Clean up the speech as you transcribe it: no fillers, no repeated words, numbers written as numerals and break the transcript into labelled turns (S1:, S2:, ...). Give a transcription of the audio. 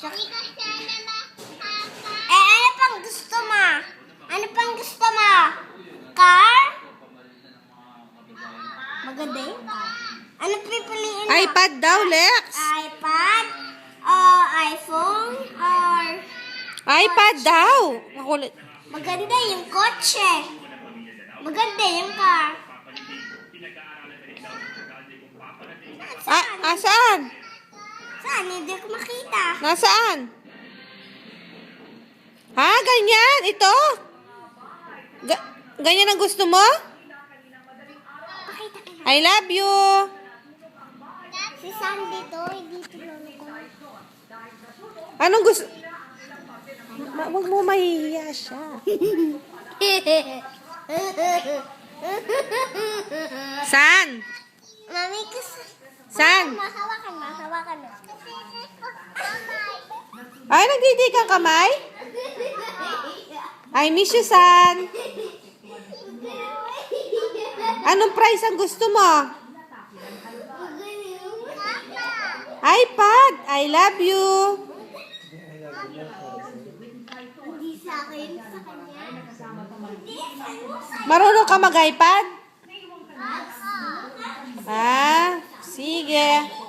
S1: Ano pang gusto mo? Ano pang gusto mo? Car? Maganda yun. Ano pipiliin mo?
S2: iPad daw, Lex.
S1: iPad? Or iPhone? Or...
S2: iPad daw. Makulit.
S1: Maganda yung kotse. Maganda yung car.
S2: Saan?
S1: Saan? Hindi ko makita.
S2: Nasaan? Ha? Ganyan? Ito? Ganyan ang gusto mo?
S1: Pakita ka na.
S2: I love you.
S1: Si Sam dito, dito lang ko.
S2: Anong gusto? Huwag mo mahihiya siya. Saan?
S1: Mami, kasi...
S2: Saan?
S1: Hawakan mo.
S2: Ay, nagdidig ang kamay? I miss you, San. Anong price ang gusto mo? iPad. I love you.
S1: Hindi sa akin, sa kanya.
S2: Marunong ka mag-iPad? Ah, sige.